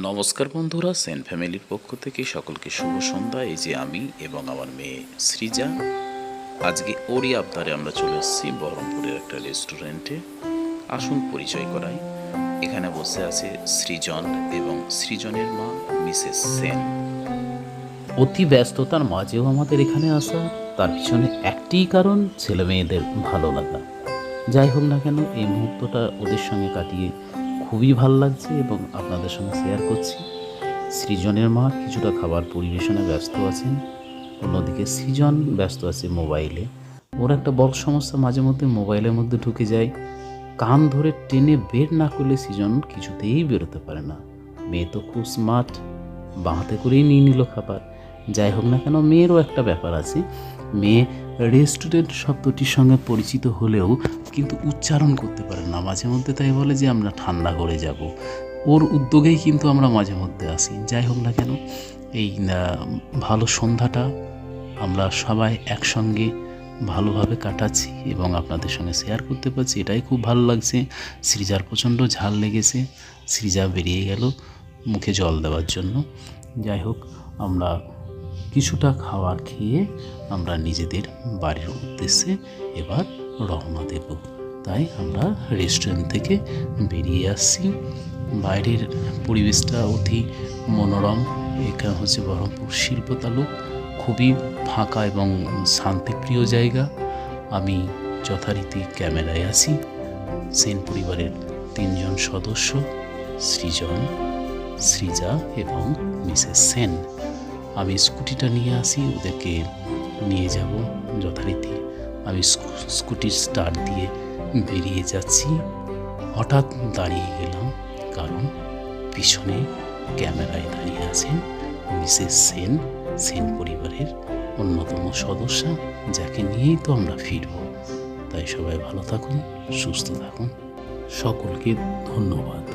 নমস্কার বন্ধুরা, সেন ফ্যামিলির পক্ষ থেকে সকলকে শুভ সন্ধ্যা। এই যে আমি এবং আমার মেয়ে সৃজা আজকে ওরই আবদারে আমরা চলে এসেছি বহরমপুরের একটা রেস্টুরেন্টে। আসুন পরিচয় করাই। এখানে বসে আছে সৃজন এবং সৃজনের মা মিসেস সেন। অতি ব্যস্ততার মাঝেও আমাদের এখানে আসা, তার পিছনে একটিই কারণ, ছেলে মেয়েদের ভালো লাগা। যাই হোক না কেন, এই মুহূর্তটা ওদের সঙ্গে কাটিয়ে খুবই ভালো লাগছে এবং আপনাদের সঙ্গে শেয়ার করছি। সৃজনের মা কিছুটা খাবার পরিবেশনে ব্যস্ত আছেন, অন্যদিকে সৃজন ব্যস্ত আছে মোবাইলে। ওর একটা বড় সমস্যা, মাঝে মধ্যে মোবাইলের মধ্যে ঢুকে যায়। কান ধরে টেনে বের না করলে সৃজন কিছুতেই বেরোতে পারে না। মেয়ে তো খুব স্মার্ট, বাঁহাতে করেই নিয়ে নিল খাবার। যাই হোক না কেন, মেয়েরও একটা ব্যাপার আছে। মেয়ে রেস্টুরেন্ট শব্দটির সঙ্গে পরিচিত হলেও কিন্তু উচ্চারণ করতে পারে না মাঝে মধ্যে, তাই বলে যে আমরা ঠান্ডা করে যাব। ওর উদ্যোগেই কিন্তু আমরা মাঝে মধ্যে আসি। যাই হোক না কেন, এই ভালো সন্ধ্যাটা আমরা সবাই একসঙ্গে ভালোভাবে কাটাচ্ছি এবং আপনাদের সঙ্গে শেয়ার করতে পারছি, এটাই খুব ভালো লাগছে। সৃজার প্রচণ্ড ঝাল লেগেছে, সৃজা বেরিয়ে গেল মুখে জল দেওয়ার জন্য। যাই হোক, আমরা কিছুটা খাবার খেয়ে আমরা নিজেদের বাড়ির উদ্দেশ্যে এবার রওনা দেব। তাই আমরা রেস্টুরেন্ট থেকে বেরিয়ে আসছি। বাইরের পরিবেশটা অতি মনোরম। এখানে হচ্ছে বহরমপুর শিল্প তালুক, খুবই ফাঁকা এবং শান্তিপ্রিয় জায়গা। আমি যথারীতি ক্যামেরায় আছি। সেন পরিবারের 3 জন সদস্য, সৃজন, সৃজা এবং মিসেস সেন। আমি স্কুটিটা নিয়ে আসি, ওদেরকে নিয়ে যাব যথারীতি। আমি স্কুটির স্টার্ট দিয়ে বেরিয়ে যাচ্ছি। হঠাৎ দাঁড়িয়ে গেলাম, কারণ পিছনে ক্যামেরায় দাঁড়িয়ে আছেন মিসেস সেন, সেন পরিবারের অন্যতম সদস্যা, যাকে নিয়েই তো আমরা ফিরব। তাই সবাই ভালো থাকুন, সুস্থ থাকুন, সকলকে ধন্যবাদ।